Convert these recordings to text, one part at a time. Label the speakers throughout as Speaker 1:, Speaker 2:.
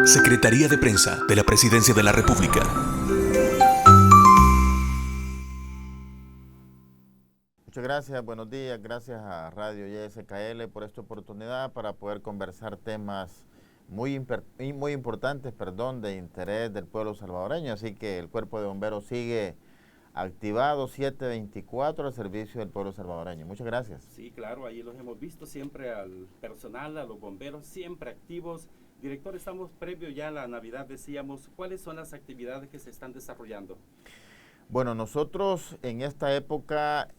Speaker 1: Secretaría de Prensa de la Presidencia de la República.
Speaker 2: Muchas gracias, buenos días, gracias a Radio YSKL por esta oportunidad para poder conversar temas muy importantes, de interés del pueblo salvadoreño. Así que el Cuerpo de Bomberos sigue activado 7/24 al servicio del pueblo salvadoreño. Muchas gracias.
Speaker 3: Sí, claro, ahí los hemos visto siempre al personal, a los bomberos, siempre activos. Director, estamos previo ya a la Navidad, decíamos, ¿cuáles son las actividades que se están desarrollando?
Speaker 2: Bueno, nosotros en esta época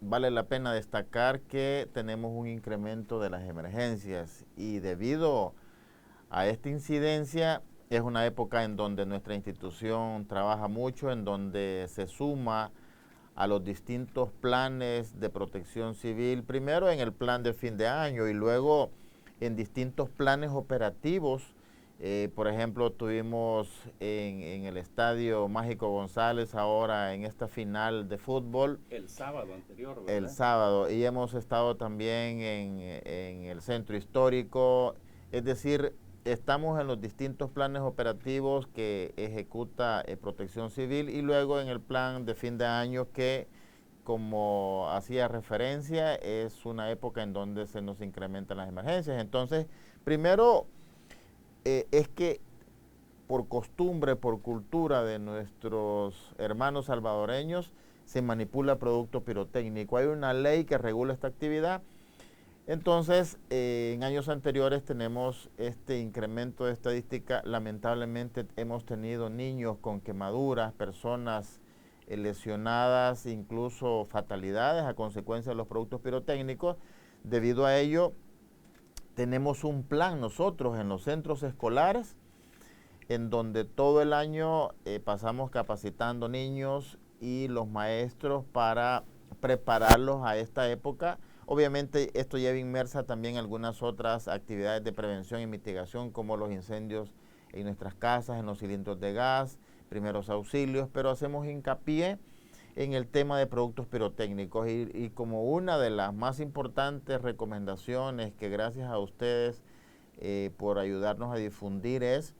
Speaker 2: vale la pena destacar que tenemos un incremento de las emergencias y debido a esta incidencia es una época en donde nuestra institución trabaja mucho, en donde se suma a los distintos planes de protección civil, primero en el plan de fin de año y luego en distintos planes operativos. Por ejemplo, tuvimos en el Estadio Mágico González ahora en esta final de fútbol.
Speaker 3: El sábado anterior, ¿verdad?
Speaker 2: El sábado, y hemos estado también en el Centro Histórico. Es decir, estamos en los distintos planes operativos que ejecuta Protección Civil y luego en el plan de fin de año que, como hacía referencia, es una época en donde se nos incrementan las emergencias. Entonces, primero, es que por costumbre, por cultura de nuestros hermanos salvadoreños, se manipula producto pirotécnico. Hay una ley que regula esta actividad. Entonces, en años anteriores tenemos este incremento de estadística. Lamentablemente hemos tenido niños con quemaduras, personas lesionadas, incluso fatalidades a consecuencia de los productos pirotécnicos. Debido a ello, tenemos un plan nosotros en los centros escolares en donde todo el año pasamos capacitando niños y los maestros para prepararlos a esta época. Obviamente esto lleva inmersa también algunas otras actividades de prevención y mitigación como los incendios en nuestras casas, en los cilindros de gas, primeros auxilios, pero hacemos hincapié en el tema de productos pirotécnicos y como una de las más importantes recomendaciones que gracias a ustedes por ayudarnos a difundir es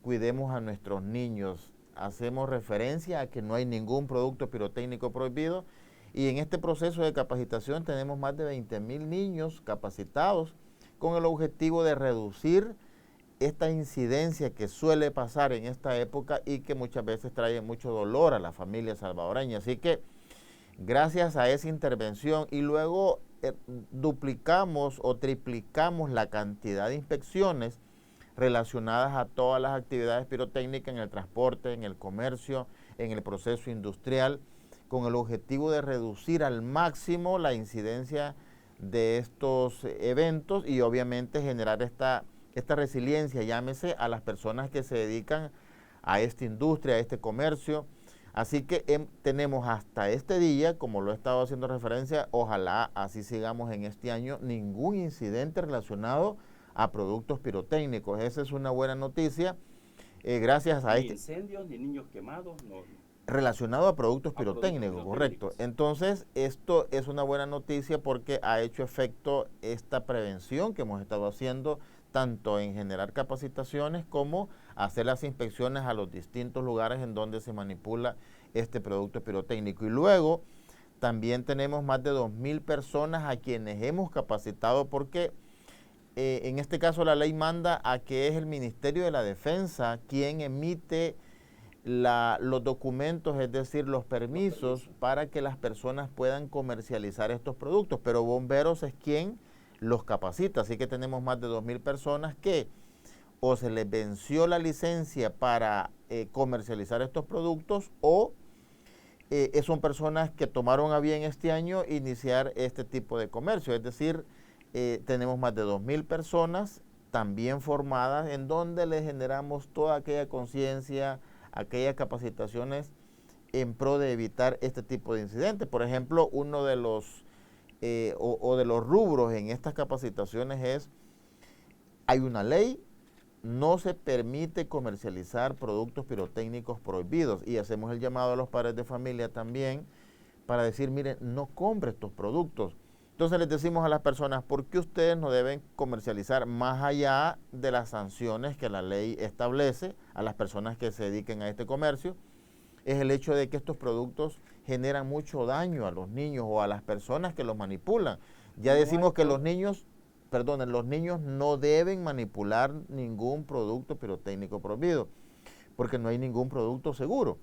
Speaker 2: cuidemos a nuestros niños. Hacemos referencia a que no hay ningún producto pirotécnico prohibido y en este proceso de capacitación tenemos más de 20,000 niños capacitados con el objetivo de reducir esta incidencia que suele pasar en esta época y que muchas veces trae mucho dolor a la familia salvadoreña. Así que gracias a esa intervención y luego duplicamos o triplicamos la cantidad de inspecciones relacionadas a todas las actividades pirotécnicas en el transporte, en el comercio, en el proceso industrial, con el objetivo de reducir al máximo la incidencia de estos eventos y obviamente generar esta resiliencia, llámese a las personas que se dedican a esta industria, a este comercio. Así que tenemos hasta este día, como lo he estado haciendo referencia, ojalá así sigamos en este año, ningún incidente relacionado a productos pirotécnicos. Esa es una buena noticia. Gracias a
Speaker 3: ni incendios, ni niños quemados, no.
Speaker 2: Relacionado a productos pirotécnicos, correcto. Entonces, esto es una buena noticia porque ha hecho efecto esta prevención que hemos estado haciendo, tanto en generar capacitaciones como hacer las inspecciones a los distintos lugares en donde se manipula este producto pirotécnico. Y luego, también tenemos más de 2,000 personas a quienes hemos capacitado porque en este caso la ley manda a que es el Ministerio de la Defensa quien emite los documentos, es decir, los permisos para que las personas puedan comercializar estos productos, pero Bomberos es quien los capacita, así que tenemos más de 2,000 personas que o se les venció la licencia para comercializar estos productos o son personas que tomaron a bien este año iniciar este tipo de comercio, es decir, tenemos más de 2,000 personas también formadas en donde les generamos toda aquella conciencia, aquellas capacitaciones en pro de evitar este tipo de incidentes. Por ejemplo, uno de los de los rubros en estas capacitaciones es, hay una ley no se permite comercializar productos pirotécnicos prohibidos, y hacemos el llamado a los padres de familia también para decir, miren, no compre estos productos. Entonces les decimos a las personas, ¿por qué ustedes no deben comercializar más allá de las sanciones que la ley establece a las personas que se dediquen a este comercio? Es el hecho de que estos productos generan mucho daño a los niños o a las personas que los manipulan. Ya decimos que los niños no deben manipular ningún producto pirotécnico prohibido, porque no hay ningún producto seguro.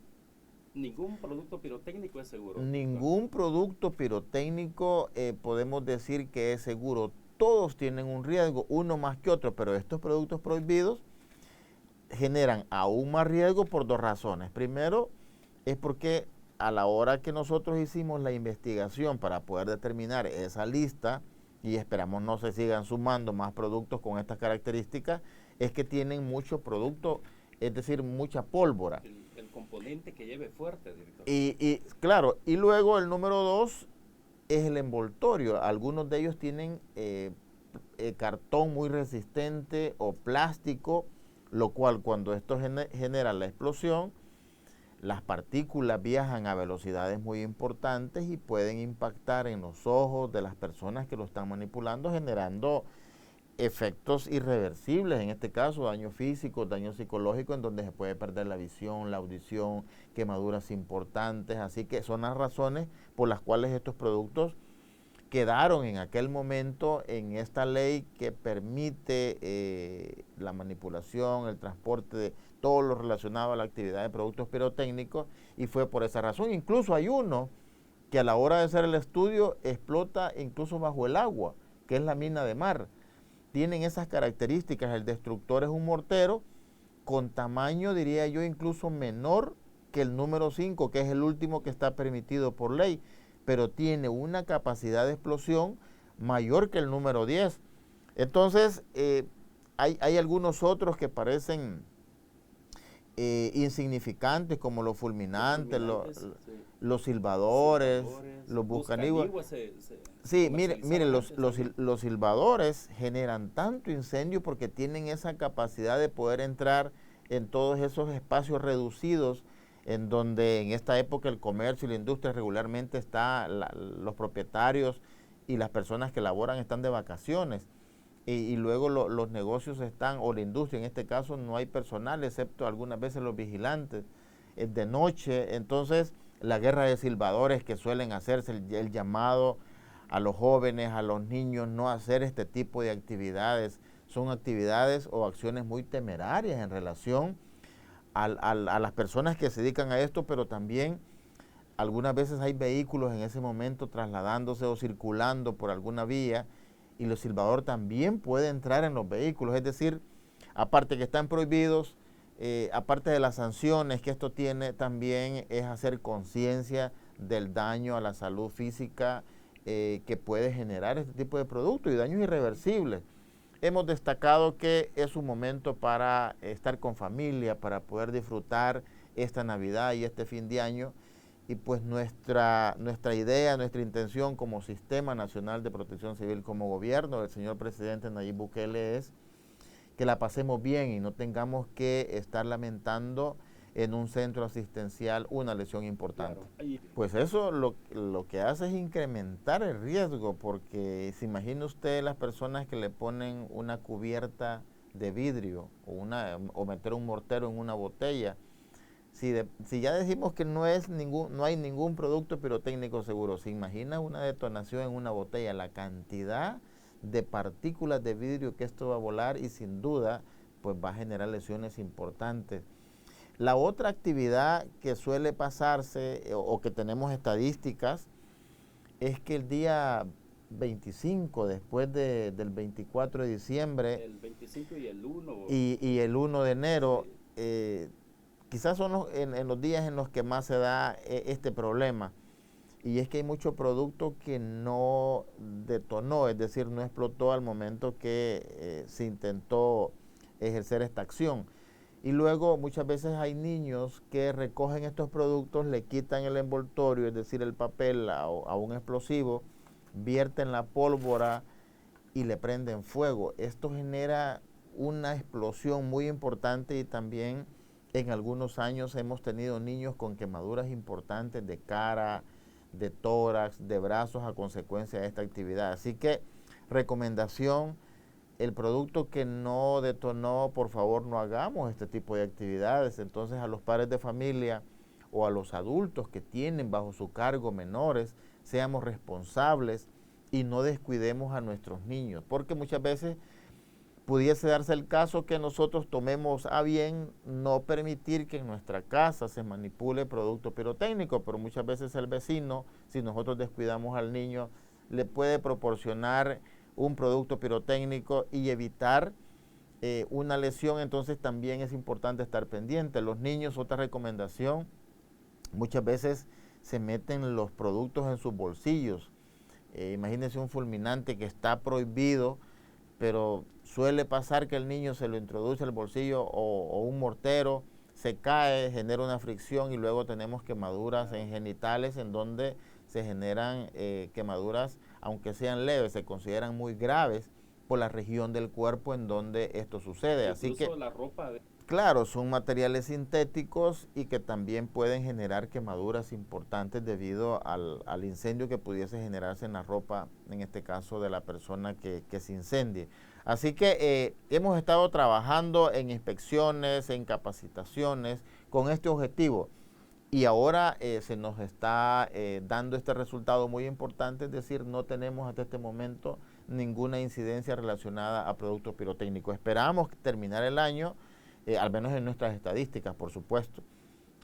Speaker 3: Ningún producto pirotécnico es seguro.
Speaker 2: Ningún producto pirotécnico podemos decir que es seguro. Todos tienen un riesgo, uno más que otro, pero estos productos prohibidos generan aún más riesgo por dos razones. Primero, es porque a la hora que nosotros hicimos la investigación para poder determinar esa lista, y esperamos no se sigan sumando más productos con estas características, es que tienen mucho producto, es decir, mucha pólvora.
Speaker 3: El componente que lleve fuerte, director.
Speaker 2: Claro, y luego el número 2 es el envoltorio. Algunos de ellos tienen cartón muy resistente o plástico, lo cual cuando esto genera la explosión, las partículas viajan a velocidades muy importantes y pueden impactar en los ojos de las personas que lo están manipulando, generando efectos irreversibles, en este caso daños físicos, daños psicológicos, en donde se puede perder la visión, la audición, quemaduras importantes. Así que son las razones por las cuales estos productos quedaron en aquel momento en esta ley que permite la manipulación, el transporte de todo lo relacionado a la actividad de productos pirotécnicos, y fue por esa razón. Incluso hay uno que a la hora de hacer el estudio explota incluso bajo el agua, que es la mina de mar. Tienen esas características. El destructor es un mortero con tamaño, diría yo, incluso menor que el número 5, que es el último que está permitido por ley, pero tiene una capacidad de explosión mayor que el número 10. Entonces, hay algunos otros que parecen insignificantes, como los fulminantes, los silbadores, los buscaniguas. Sí, mire, los silbadores generan tanto incendio porque tienen esa capacidad de poder entrar en todos esos espacios reducidos en donde en esta época el comercio y la industria regularmente los propietarios y las personas que laboran están de vacaciones. Y luego los negocios están, o la industria en este caso, no hay personal, excepto algunas veces los vigilantes, de noche. Entonces, la guerra de silbadores que suelen hacerse, el llamado a los jóvenes, a los niños, no hacer este tipo de actividades, son actividades o acciones muy temerarias en relación a las personas que se dedican a esto, pero también algunas veces hay vehículos en ese momento trasladándose o circulando por alguna vía, y los silbadores también pueden entrar en los vehículos. Es decir, aparte que están prohibidos, aparte de las sanciones que esto tiene, también es hacer conciencia del daño a la salud física que puede generar este tipo de productos, y daños irreversibles. Hemos destacado que es un momento para estar con familia, para poder disfrutar esta Navidad y este fin de año. Y pues nuestra idea, nuestra intención como Sistema Nacional de Protección Civil, como gobierno del señor presidente Nayib Bukele, es que la pasemos bien y no tengamos que estar lamentando en un centro asistencial una lesión importante. Claro. Pues eso lo que hace es incrementar el riesgo, porque se imagina usted las personas que le ponen una cubierta de vidrio o meter un mortero en una botella. Si ya decimos que no hay ningún producto pirotécnico seguro, se imagina una detonación en una botella, la cantidad de partículas de vidrio que esto va a volar, y sin duda pues va a generar lesiones importantes. La otra actividad que suele pasarse o que tenemos estadísticas es que el día 25, después del 24 de diciembre,
Speaker 3: el 25 y el 1
Speaker 2: y el 1 de enero, sí. Quizás son en los días en los que más se da este problema, y es que hay mucho producto que no detonó, es decir, no explotó al momento que se intentó ejercer esta acción. Y luego muchas veces hay niños que recogen estos productos, le quitan el envoltorio, es decir, el papel a un explosivo, vierten la pólvora y le prenden fuego. Esto genera una explosión muy importante y también en algunos años hemos tenido niños con quemaduras importantes de cara, de tórax, de brazos a consecuencia de esta actividad. Así que recomendación, el producto que no detonó, por favor no hagamos este tipo de actividades. Entonces a los padres de familia o a los adultos que tienen bajo su cargo menores, seamos responsables y no descuidemos a nuestros niños, porque muchas veces pudiese darse el caso que nosotros tomemos a bien no permitir que en nuestra casa se manipule producto pirotécnico, pero muchas veces el vecino, si nosotros descuidamos al niño, le puede proporcionar un producto pirotécnico y evitar una lesión. Entonces también es importante estar pendiente. Los niños, otra recomendación, muchas veces se meten los productos en sus bolsillos. Imagínense un fulminante que está prohibido, pero suele pasar que el niño se lo introduce al bolsillo o un mortero, se cae, genera una fricción y luego tenemos quemaduras en genitales en donde se generan quemaduras, aunque sean leves, se consideran muy graves por la región del cuerpo en donde esto sucede.
Speaker 3: Incluso
Speaker 2: así que
Speaker 3: la ropa
Speaker 2: claro, son materiales sintéticos y que también pueden generar quemaduras importantes debido al incendio que pudiese generarse en la ropa, en este caso de la persona que se incendie. Así que hemos estado trabajando en inspecciones, en capacitaciones con este objetivo y ahora se nos está dando este resultado muy importante, es decir, no tenemos hasta este momento ninguna incidencia relacionada a productos pirotécnicos. Esperamos terminar el año, al menos en nuestras estadísticas, por supuesto.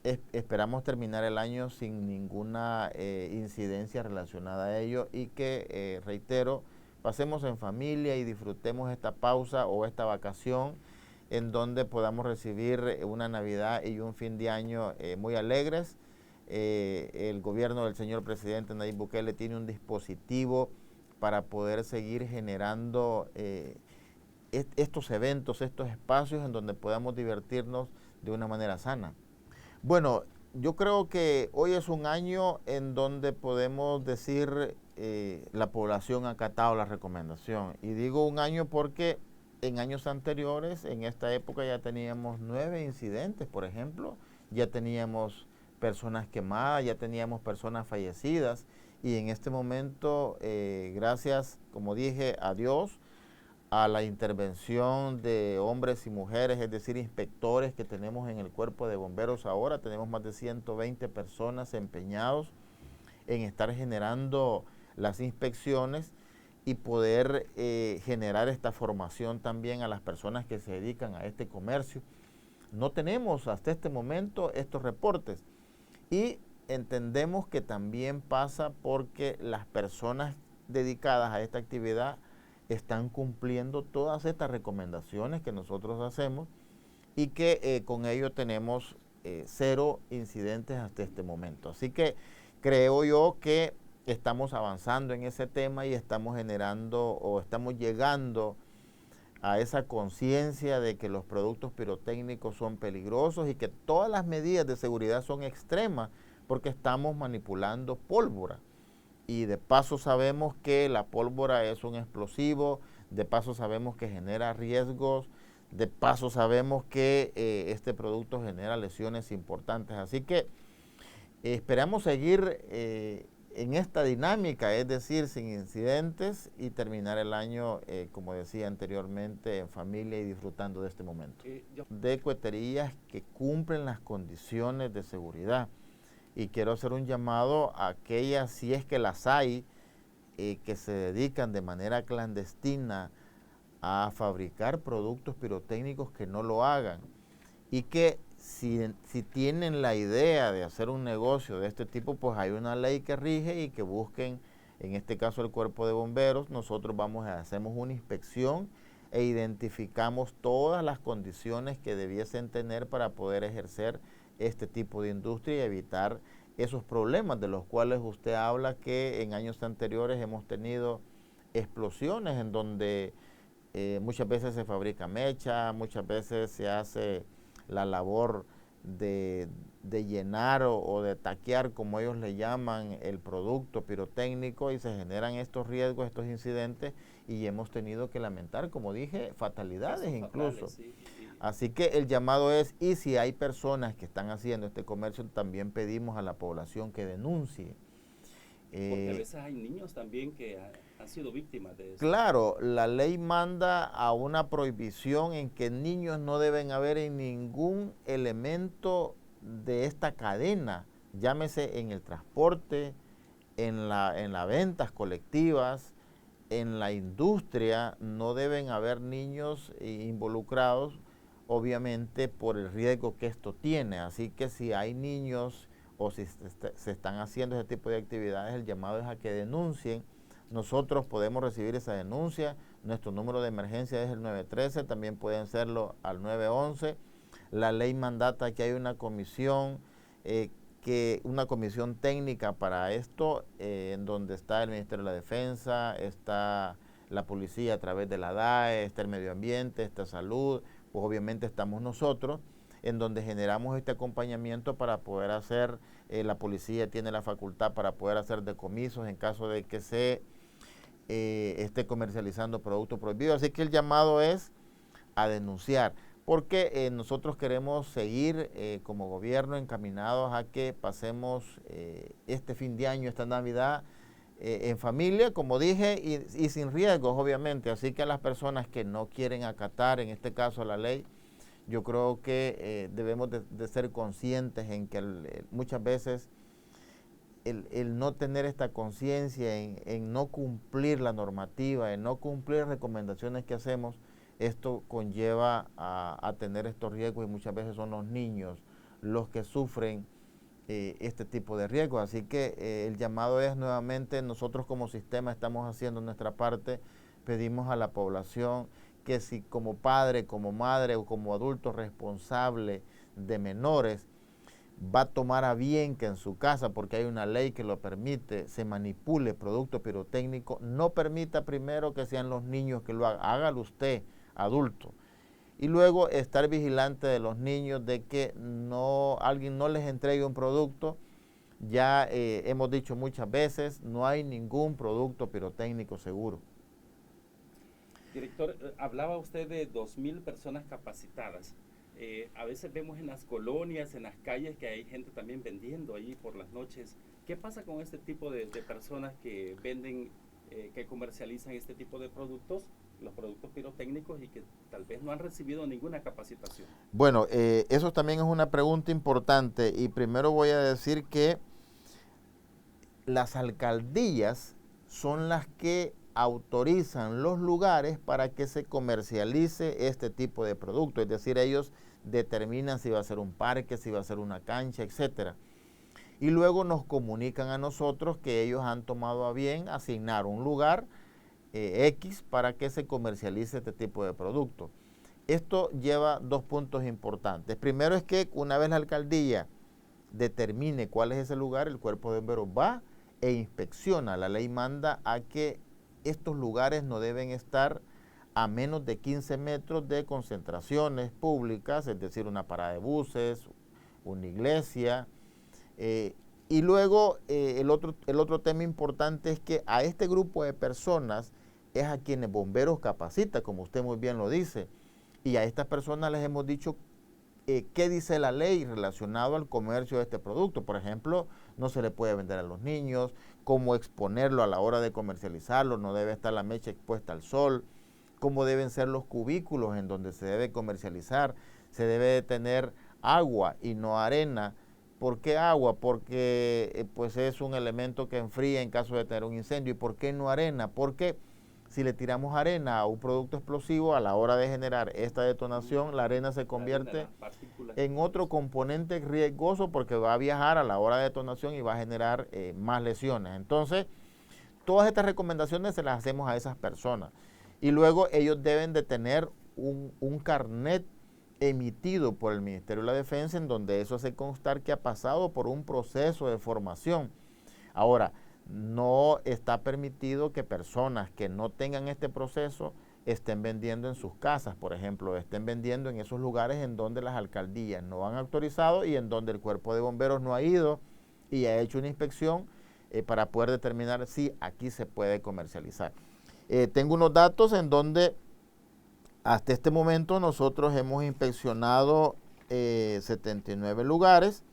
Speaker 2: Esperamos terminar el año sin ninguna incidencia relacionada a ello y que, reitero, pasemos en familia y disfrutemos esta pausa o esta vacación en donde podamos recibir una Navidad y un fin de año muy alegres. El gobierno del señor presidente Nayib Bukele tiene un dispositivo para poder seguir generando estos eventos, estos espacios en donde podamos divertirnos de una manera sana. Bueno, yo creo que hoy es un año en donde podemos decir la población ha acatado la recomendación. Y digo un año porque en años anteriores, en esta época ya teníamos 9 incidentes, por ejemplo, ya teníamos personas quemadas, ya teníamos personas fallecidas y en este momento, gracias, como dije, a Dios, a la intervención de hombres y mujeres, es decir, inspectores que tenemos en el cuerpo de bomberos ahora. Tenemos más de 120 personas empeñados en estar generando las inspecciones y poder generar esta formación también a las personas que se dedican a este comercio. No tenemos hasta este momento estos reportes y entendemos que también pasa porque las personas dedicadas a esta actividad están cumpliendo todas estas recomendaciones que nosotros hacemos y que con ello tenemos 0 incidentes hasta este momento. Así que creo yo que estamos avanzando en ese tema y estamos generando o estamos llegando a esa conciencia de que los productos pirotécnicos son peligrosos y que todas las medidas de seguridad son extremas porque estamos manipulando pólvora. Y de paso sabemos que la pólvora es un explosivo, de paso sabemos que genera riesgos, de paso sabemos que este producto genera lesiones importantes. Así que esperamos seguir en esta dinámica, es decir, sin incidentes y terminar el año, como decía anteriormente, en familia y disfrutando de este momento. De coheterías que cumplen las condiciones de seguridad. Y quiero hacer un llamado a aquellas, si es que las hay, que se dedican de manera clandestina a fabricar productos pirotécnicos, que no lo hagan. Y que si tienen la idea de hacer un negocio de este tipo, pues hay una ley que rige y que busquen, en este caso el cuerpo de bomberos. Nosotros hacemos una inspección e identificamos todas las condiciones que debiesen tener para poder ejercer este tipo de industria y evitar esos problemas de los cuales usted habla, que en años anteriores hemos tenido explosiones en donde muchas veces se fabrica mecha, muchas veces se hace la labor de llenar o de taquear, como ellos le llaman, el producto pirotécnico, y se generan estos riesgos, estos incidentes, y hemos tenido que lamentar, como dije, fatalidades incluso.
Speaker 3: Sí.
Speaker 2: Así que el llamado es, y si hay personas que están haciendo este comercio, también pedimos a la población que denuncie.
Speaker 3: Porque a veces hay niños también que han sido víctimas de eso.
Speaker 2: Claro, la ley manda a una prohibición en que niños no deben haber en ningún elemento de esta cadena, llámese en el transporte, en las ventas colectivas, en la industria, no deben haber niños involucrados, obviamente por el riesgo que esto tiene. Así que si hay niños o si se están haciendo ese tipo de actividades, el llamado es a que denuncien. Nosotros podemos recibir esa denuncia. Nuestro número de emergencia es el 913, también pueden serlo al 911. La ley mandata que hay una comisión, una comisión técnica para esto, en donde está el Ministerio de la Defensa, está la policía a través de la DAE, está el medio ambiente, está salud, pues obviamente estamos nosotros, en donde generamos este acompañamiento para poder hacer, la policía tiene la facultad para poder hacer decomisos en caso de que se esté comercializando productos prohibidos. Así que el llamado es a denunciar, porque nosotros queremos seguir como gobierno encaminados a que pasemos este fin de año, esta Navidad, en familia, como dije, y sin riesgos, obviamente. Así que a las personas que no quieren acatar, en este caso la ley, yo creo que debemos de ser conscientes en que muchas veces el no tener esta conciencia en no cumplir la normativa, en no cumplir las recomendaciones que hacemos, esto conlleva a tener estos riesgos, y muchas veces son los niños los que sufren este tipo de riesgos. Así que el llamado es nuevamente, nosotros como sistema estamos haciendo nuestra parte, pedimos a la población que si como padre, como madre o como adulto responsable de menores va a tomar a bien que en su casa, porque hay una ley que lo permite, se manipule producto pirotécnico, no permita primero que sean los niños que lo hagan, hágalo usted, adulto. Y luego estar vigilante de los niños, de que alguien no les entregue un producto. Ya hemos dicho muchas veces, no hay ningún producto pirotécnico seguro.
Speaker 3: Director, hablaba usted de 2,000 personas capacitadas. A veces vemos en las colonias, en las calles, que hay gente también vendiendo ahí por las noches. ¿Qué pasa con este tipo de personas que venden, que comercializan este tipo de productos, los productos pirotécnicos, y que tal vez no han recibido ninguna capacitación?
Speaker 2: Bueno, eso también es una pregunta importante, y primero voy a decir que las alcaldías son las que autorizan los lugares para que se comercialice este tipo de producto, es decir, ellos determinan si va a ser un parque, si va a ser una cancha, etcétera. Y luego nos comunican a nosotros que ellos han tomado a bien asignar un lugar X para que se comercialice este tipo de producto. Esto lleva dos puntos importantes. Primero es que una vez la alcaldía determine cuál es ese lugar, el cuerpo de bomberos va e inspecciona. La ley manda a que estos lugares no deben estar a menos de 15 metros de concentraciones públicas, es decir, una parada de buses, una iglesia. Y luego el otro tema importante es que a este grupo de personas es a quienes bomberos capacita, como usted muy bien lo dice, y a estas personas les hemos dicho qué dice la ley relacionado al comercio de este producto. Por ejemplo, no se le puede vender a los niños, cómo exponerlo a la hora de comercializarlo, no debe estar la mecha expuesta al sol, cómo deben ser los cubículos en donde se debe comercializar, se debe de tener agua y no arena. ¿Por qué agua? Porque pues es un elemento que enfría en caso de tener un incendio. ¿Y por qué no arena? Porque si le tiramos arena a un producto explosivo, a la hora de generar esta detonación, la arena se convierte en otro componente riesgoso, porque va a viajar a la hora de detonación y va a generar más lesiones. Entonces, todas estas recomendaciones se las hacemos a esas personas. Y luego ellos deben de tener un carnet emitido por el Ministerio de la Defensa, en donde eso hace constar que ha pasado por un proceso de formación. Ahora, no está permitido que personas que no tengan este proceso estén vendiendo en sus casas, por ejemplo, estén vendiendo en esos lugares en donde las alcaldías no han autorizado y en donde el cuerpo de bomberos no ha ido y ha hecho una inspección para poder determinar si aquí se puede comercializar. Tengo unos datos en donde hasta este momento nosotros hemos inspeccionado 79 lugares,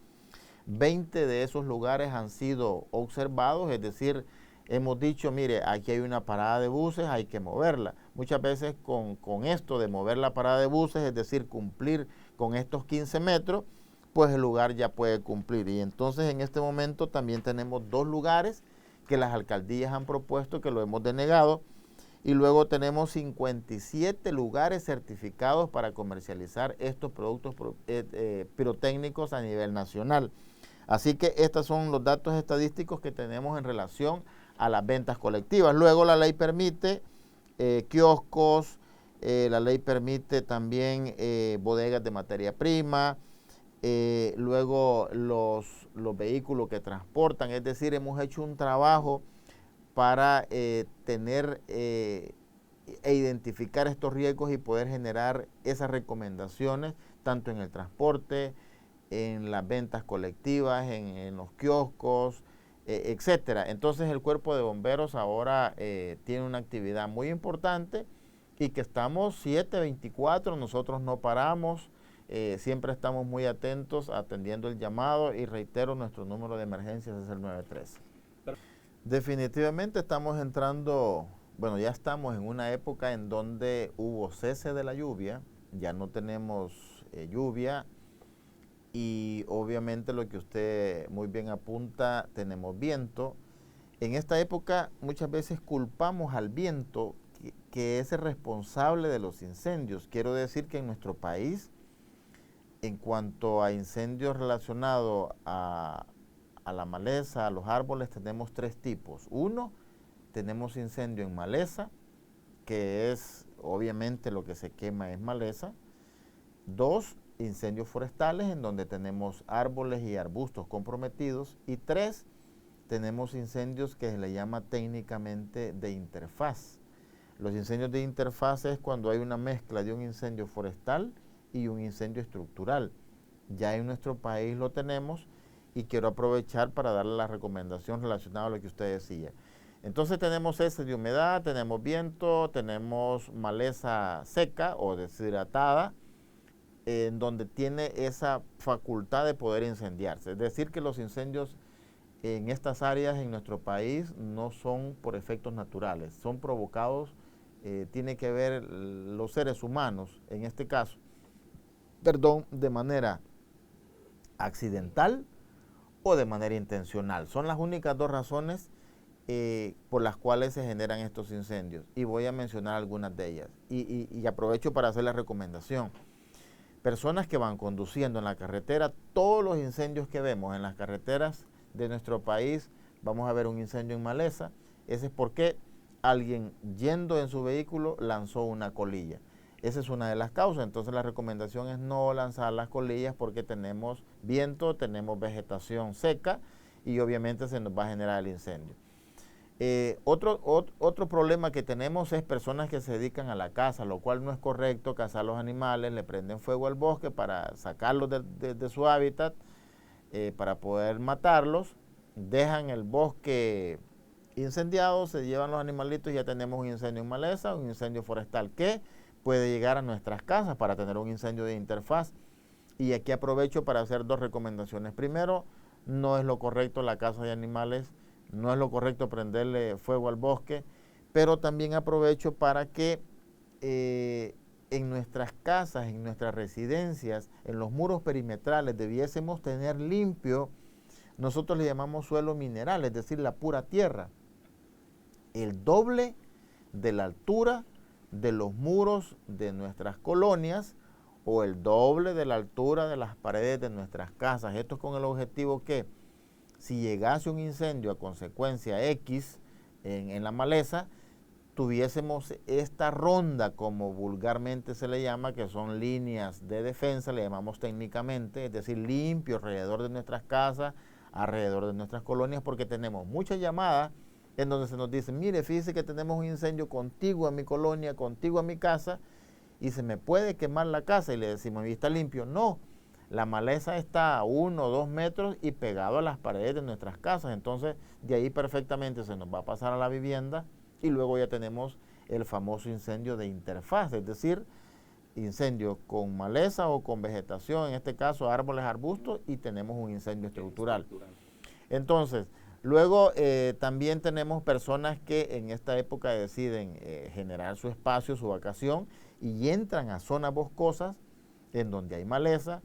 Speaker 2: 20 de esos lugares han sido observados, es decir, hemos dicho, mire, aquí hay una parada de buses, hay que moverla. Muchas veces con esto de mover la parada de buses, es decir, cumplir con estos 15 metros, pues el lugar ya puede cumplir. Y entonces en este momento también tenemos 2 lugares que las alcaldías han propuesto que lo hemos denegado. Y luego tenemos 57 lugares certificados para comercializar estos productos pirotécnicos a nivel nacional. Así que estos son los datos estadísticos que tenemos en relación a las ventas colectivas. Luego la ley permite kioscos, la ley permite también bodegas de materia prima, luego los vehículos que transportan, es decir, hemos hecho un trabajo para tener e identificar estos riesgos y poder generar esas recomendaciones tanto en el transporte, en las ventas colectivas, en los kioscos, etcétera. Entonces el cuerpo de bomberos ahora tiene una actividad muy importante y que estamos 7/24, nosotros no paramos, siempre estamos muy atentos atendiendo el llamado y reitero, nuestro número de emergencias es el 913. Definitivamente estamos entrando, bueno, ya estamos en una época en donde hubo cese de la lluvia, ya no tenemos lluvia y obviamente lo que usted muy bien apunta, tenemos viento. En esta época muchas veces culpamos al viento que es el responsable de los incendios. Quiero decir que en nuestro país, en cuanto a incendios relacionados a la maleza, a los árboles, tenemos 3 tipos. Uno, tenemos incendio en maleza, que es obviamente lo que se quema es maleza. 2, incendios forestales, en donde tenemos árboles y arbustos comprometidos. Y 3, tenemos incendios que se le llama técnicamente de interfaz. Los incendios de interfaz es cuando hay una mezcla de un incendio forestal y un incendio estructural. Ya en nuestro país lo tenemos y quiero aprovechar para darle la recomendación relacionada a lo que usted decía. Entonces tenemos cese de humedad, tenemos viento, tenemos maleza seca o deshidratada, en donde tiene esa facultad de poder incendiarse. Es decir, que los incendios en estas áreas en nuestro país no son por efectos naturales, son provocados, tiene que ver los seres humanos, en este caso, de manera accidental o de manera intencional. Son las únicas 2 razones por las cuales se generan estos incendios. Y voy a mencionar algunas de ellas. Y aprovecho para hacer la recomendación. Personas que van conduciendo en la carretera, todos los incendios que vemos en las carreteras de nuestro país, vamos a ver un incendio en maleza. Ese es porque alguien yendo en su vehículo lanzó una colilla. Esa es una de las causas. Entonces la recomendación es no lanzar las colillas porque tenemos viento, tenemos vegetación seca y obviamente se nos va a generar el incendio. Otro problema que tenemos es personas que se dedican a la caza, lo cual no es correcto, cazar los animales, le prenden fuego al bosque para sacarlos de su hábitat, para poder matarlos, dejan el bosque incendiado, se llevan los animalitos y ya tenemos un incendio en maleza, un incendio forestal que puede llegar a nuestras casas para tener un incendio de interfaz. Y aquí aprovecho para hacer 2 recomendaciones. Primero, no es lo correcto la caza de animales, no es lo correcto prenderle fuego al bosque, pero también aprovecho para que en nuestras casas, en nuestras residencias, en los muros perimetrales debiésemos tener limpio, nosotros le llamamos suelo mineral, es decir, la pura tierra, el doble de la altura de los muros de nuestras colonias o el doble de la altura de las paredes de nuestras casas. Esto es con el objetivo que si llegase un incendio a consecuencia X en la maleza, tuviésemos esta ronda, como vulgarmente se le llama, que son líneas de defensa, le llamamos técnicamente, es decir, limpio alrededor de nuestras casas, alrededor de nuestras colonias, porque tenemos muchas llamadas en donde se nos dice, mire, fíjese que tenemos un incendio contigo a mi colonia, contigo a mi casa, y se me puede quemar la casa, y le decimos, ¿y está limpio? No, la maleza está a 1 o 2 metros y pegado a las paredes de nuestras casas, entonces de ahí perfectamente se nos va a pasar a la vivienda, y luego ya tenemos el famoso incendio de interfaz, es decir, incendio con maleza o con vegetación, en este caso árboles, arbustos, y tenemos un incendio estructural. Entonces, luego también tenemos personas que en esta época deciden generar su espacio, su vacación, y entran a zonas boscosas en donde hay maleza,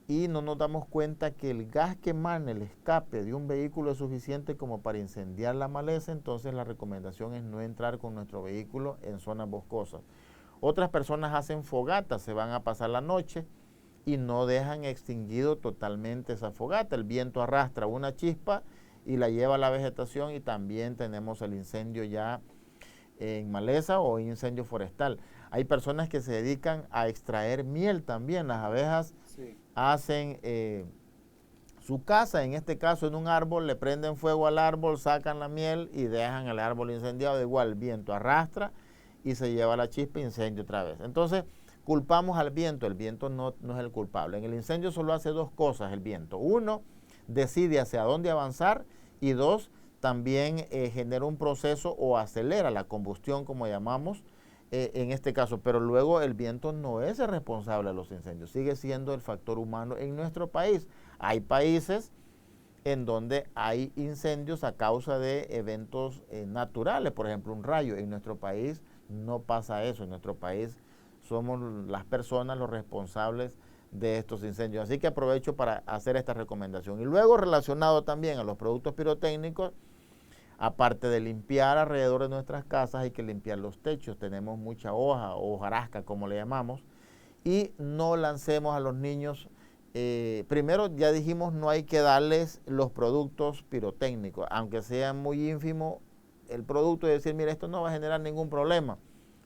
Speaker 2: y no nos damos cuenta que el gas que emana el escape de un vehículo es suficiente como para incendiar la maleza. Entonces la recomendación es no entrar con nuestro vehículo en zonas boscosas. Otras personas hacen fogatas, se van a pasar la noche y no dejan extinguido totalmente esa fogata. El viento arrastra una chispa y la lleva a la vegetación, y también tenemos el incendio ya en maleza o incendio forestal. Hay personas que se dedican a extraer miel también. Las abejas hacen su casa, en este caso en un árbol, le prenden fuego al árbol, sacan la miel y dejan el árbol incendiado. Igual el viento arrastra y se lleva la chispa e incendio otra vez. Entonces culpamos al viento. El viento no es el culpable. En el incendio solo hace dos cosas el viento. Uno, decide hacia dónde avanzar, y dos, también genera un proceso o acelera la combustión, como llamamos en este caso. Pero luego el viento no es el responsable de los incendios, sigue siendo el factor humano en nuestro país. Hay países en donde hay incendios a causa de eventos naturales, por ejemplo un rayo. En nuestro país no pasa eso. En nuestro país somos las personas los responsables de estos incendios. Así que aprovecho para hacer esta recomendación. Y luego, relacionado también a los productos pirotécnicos, aparte de limpiar alrededor de nuestras casas, hay que limpiar los techos. Tenemos mucha hoja o hojarasca, como le llamamos, y no lancemos a los niños. Primero, ya dijimos, no hay que darles los productos pirotécnicos, aunque sea muy ínfimo el producto, y decir, mira, esto no va a generar ningún problema,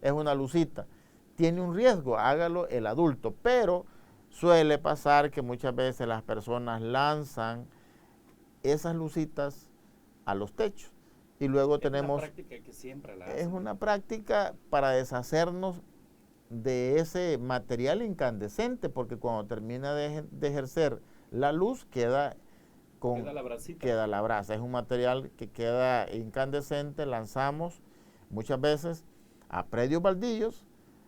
Speaker 2: es una lucita. Tiene un riesgo, hágalo el adulto, pero suele pasar que muchas veces las personas lanzan esas lucitas a los techos, y luego tenemos...
Speaker 3: Es una práctica que siempre la hacen.
Speaker 2: Es una práctica para deshacernos de ese material incandescente, porque cuando termina de ejercer la luz queda
Speaker 3: la brasita.
Speaker 2: Queda la brasa. Es un material que queda incandescente. Lanzamos muchas veces a predios baldíos,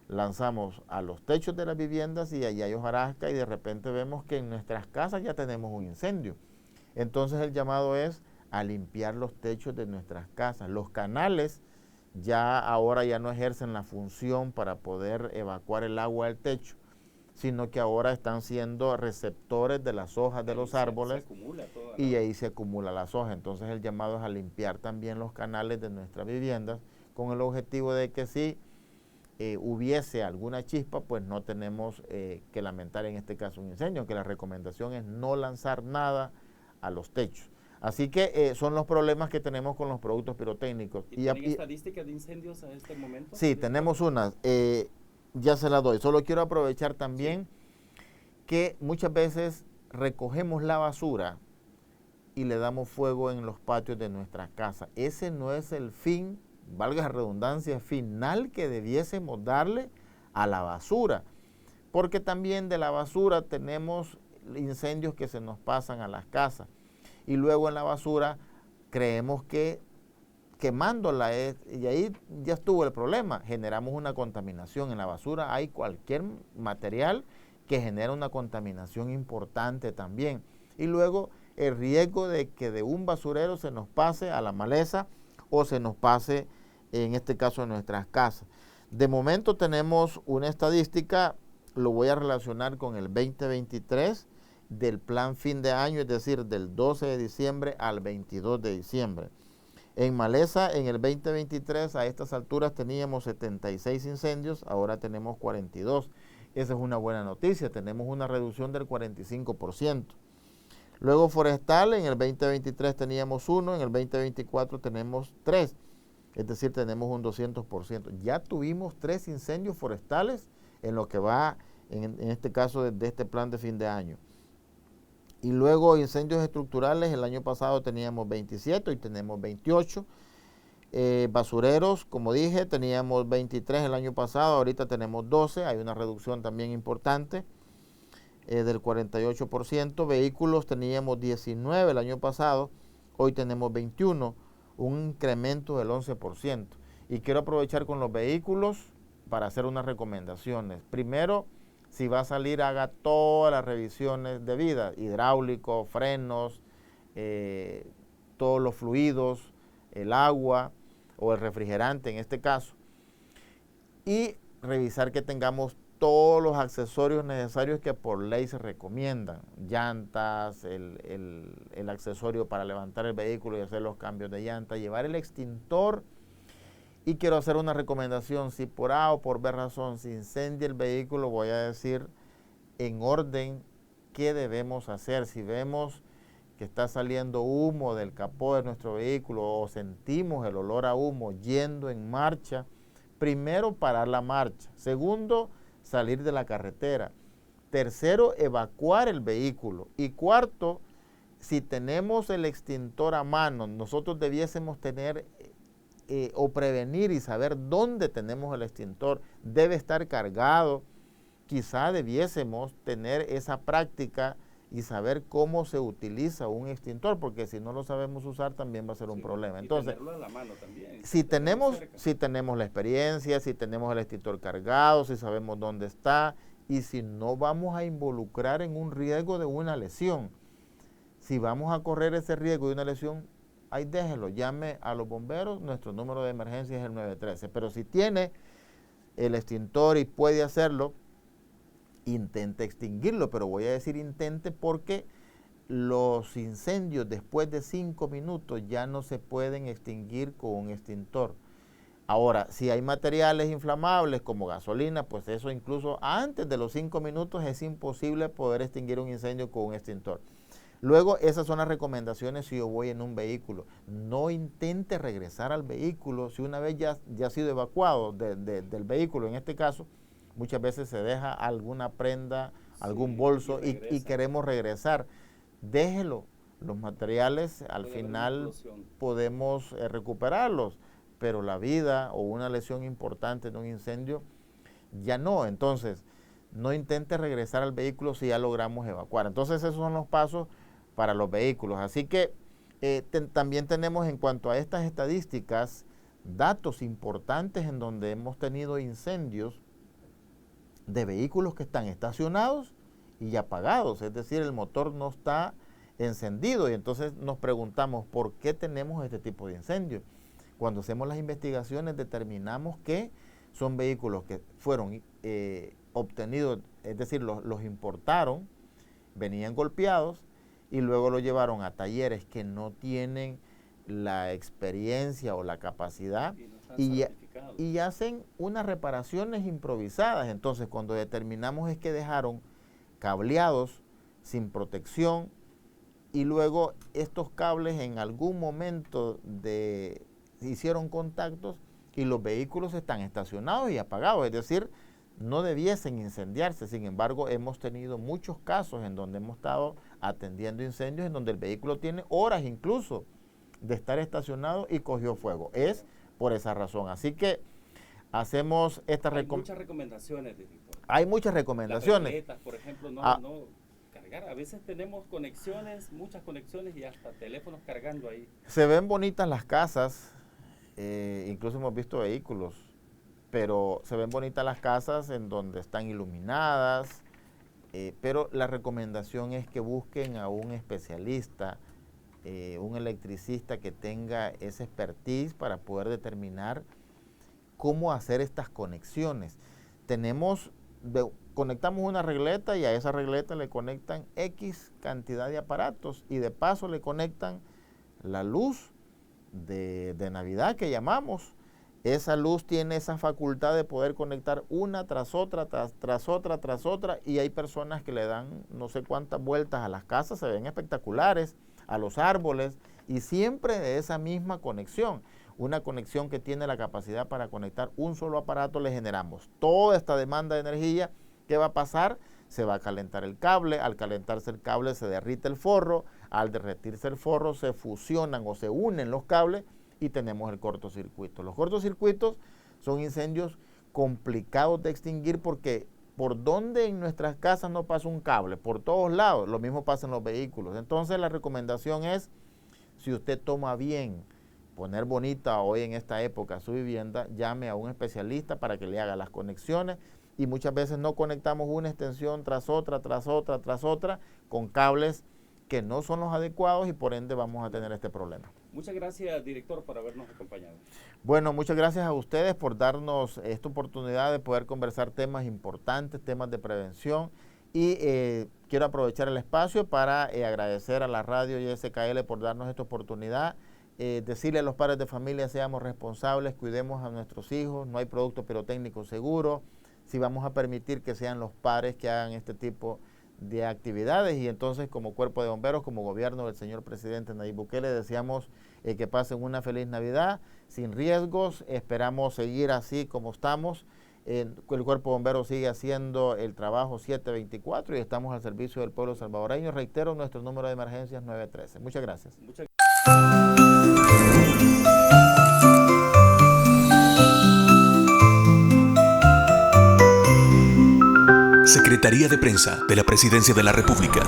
Speaker 2: lanzamos a los techos de las viviendas, y allá hay hojarasca, y de repente vemos que en nuestras casas ya tenemos un incendio. Entonces el llamado es a limpiar los techos de nuestras casas. Los canales ahora ya no ejercen la función para poder evacuar el agua del techo, sino que ahora están siendo receptores de las hojas de los árboles, y ahí se acumula las hojas. Entonces el llamado es a limpiar también los canales de nuestras viviendas, con el objetivo de que si hubiese alguna chispa, pues no tenemos que lamentar en este caso un incendio, aunque la recomendación es no lanzar nada a los techos. Así que son los problemas que tenemos con los productos pirotécnicos.
Speaker 3: ¿Y tienen estadísticas de incendios a este momento?
Speaker 2: Sí, tenemos unas. Ya se las doy. Solo quiero aprovechar también que muchas veces recogemos la basura y le damos fuego en los patios de nuestras casas. Ese no es el fin, valga la redundancia, final que debiésemos darle a la basura. Porque también de la basura tenemos incendios que se nos pasan a las casas. Y luego en la basura creemos que quemándola y ahí ya estuvo el problema. Generamos una contaminación. En la basura hay cualquier material que genera una contaminación importante también. Y luego el riesgo de que de un basurero se nos pase a la maleza o se nos pase, en este caso, en nuestras casas. De momento tenemos una estadística, lo voy a relacionar con el 2023, del plan fin de año, es decir, del 12 de diciembre al 22 de diciembre. En maleza, en el 2023, a estas alturas teníamos 76 incendios, ahora tenemos 42. Esa es una buena noticia, tenemos una reducción del 45%. Luego forestal, en el 2023 teníamos 1, en el 2024 tenemos 3, es decir, tenemos un 200%. Ya tuvimos 3 incendios forestales en lo que va, en este caso, de este plan de fin de año. Y luego incendios estructurales, el año pasado teníamos 27, hoy tenemos 28. Basureros, como dije, teníamos 23 el año pasado, ahorita tenemos 12, hay una reducción también importante del 48%. Vehículos teníamos 19 el año pasado, hoy tenemos 21, un incremento del 11%. Y quiero aprovechar con los vehículos para hacer unas recomendaciones. Primero, si va a salir, haga todas las revisiones debidas, hidráulico, frenos, todos los fluidos, el agua o el refrigerante en este caso, y revisar que tengamos todos los accesorios necesarios que por ley se recomiendan, llantas, el accesorio para levantar el vehículo y hacer los cambios de llanta, llevar el extintor. Y quiero hacer una recomendación: si por A o por B razón se incendia el vehículo, voy a decir en orden qué debemos hacer. Si vemos que está saliendo humo del capó de nuestro vehículo o sentimos el olor a humo yendo en marcha, primero, parar la marcha. Segundo, salir de la carretera. Tercero, evacuar el vehículo. Y cuarto, si tenemos el extintor a mano, nosotros debiésemos tener o prevenir y saber dónde tenemos el extintor. Debe estar cargado. Quizá debiésemos tener esa práctica y saber cómo se utiliza un extintor, porque si no lo sabemos usar también va a ser un problema. Entonces,
Speaker 3: tenerlo a la mano también,
Speaker 2: si tenemos la experiencia, si tenemos el extintor cargado, si sabemos dónde está y si no vamos a involucrar en un riesgo de una lesión. Si vamos a correr ese riesgo de una lesión, ahí déjelo, llame a los bomberos, nuestro número de emergencia es el 913. Pero si tiene el extintor y puede hacerlo, intente extinguirlo, pero voy a decir intente porque los incendios después de 5 minutos ya no se pueden extinguir con un extintor. Ahora, si hay materiales inflamables como gasolina, pues eso incluso antes de los 5 minutos es imposible poder extinguir un incendio con un extintor. Luego, esas son las recomendaciones si yo voy en un vehículo. No intente regresar al vehículo si una vez ya ha sido evacuado del vehículo. En este caso, muchas veces se deja alguna prenda, algún bolso y queremos regresar. Déjelo. Los materiales al final podemos recuperarlos, pero la vida o una lesión importante en un incendio ya no. Entonces, no intente regresar al vehículo si ya logramos evacuar. Entonces, esos son los pasos para los vehículos. Así que también tenemos, en cuanto a estas estadísticas, datos importantes en donde hemos tenido incendios de vehículos que están estacionados y apagados, es decir, el motor no está encendido, y entonces nos preguntamos por qué tenemos este tipo de incendios. Cuando hacemos las investigaciones determinamos que son vehículos que fueron obtenidos, es decir, los importaron, venían golpeados y luego los llevaron a talleres que no tienen la experiencia o la capacidad y hacen unas reparaciones improvisadas. Entonces, cuando determinamos es que dejaron cableados sin protección y luego estos cables en algún momento hicieron contactos y los vehículos están estacionados y apagados, es decir, no debiesen incendiarse. Sin embargo, hemos tenido muchos casos en donde hemos estado atendiendo incendios en donde el vehículo tiene horas incluso de estar estacionado y cogió fuego. Es por esa razón. Así que hacemos esta
Speaker 3: muchas recomendaciones, director.
Speaker 2: Hay muchas recomendaciones.
Speaker 3: Las regletas, por ejemplo, no cargar. A veces tenemos conexiones, muchas conexiones y hasta teléfonos cargando ahí.
Speaker 2: Se ven bonitas las casas, incluso hemos visto vehículos, pero se ven bonitas las casas en donde están iluminadas, pero la recomendación es que busquen a un especialista, un electricista que tenga esa expertise para poder determinar cómo hacer estas conexiones. Conectamos una regleta y a esa regleta le conectan X cantidad de aparatos y de paso le conectan la luz de Navidad que llamamos. Esa luz tiene esa facultad de poder conectar una tras otra, tras otra, y hay personas que le dan no sé cuántas vueltas a las casas, se ven espectaculares, a los árboles, y siempre de esa misma conexión. Una conexión que tiene la capacidad para conectar un solo aparato, le generamos toda esta demanda de energía. ¿Qué va a pasar? Se va a calentar el cable, al calentarse el cable se derrite el forro, al derretirse el forro se fusionan o se unen los cables y tenemos el cortocircuito. Los cortocircuitos son incendios complicados de extinguir porque por donde en nuestras casas no pasa un cable, por todos lados, lo mismo pasa en los vehículos. Entonces la recomendación es, si usted toma bien poner bonita hoy en esta época su vivienda, llame a un especialista para que le haga las conexiones, y muchas veces no conectamos una extensión tras otra, con cables que no son los adecuados y por ende vamos a tener este problema.
Speaker 3: Muchas gracias, director, por habernos acompañado.
Speaker 2: Bueno, muchas gracias a ustedes por darnos esta oportunidad de poder conversar temas importantes, temas de prevención, y quiero aprovechar el espacio para agradecer a la radio y SKL por darnos esta oportunidad. Decirle a los padres de familia, seamos responsables, cuidemos a nuestros hijos, no hay producto pirotécnico seguro, si vamos a permitir que sean los padres que hagan este tipo de actividades, y entonces como Cuerpo de Bomberos, como gobierno del señor presidente Nayib Bukele, deseamos que pasen una feliz Navidad, sin riesgos, esperamos seguir así como estamos. El Cuerpo de Bomberos sigue haciendo el trabajo 724 y estamos al servicio del pueblo salvadoreño. Reitero, nuestro número de emergencias 913. Muchas gracias.
Speaker 1: Secretaría de Prensa de la Presidencia de la República.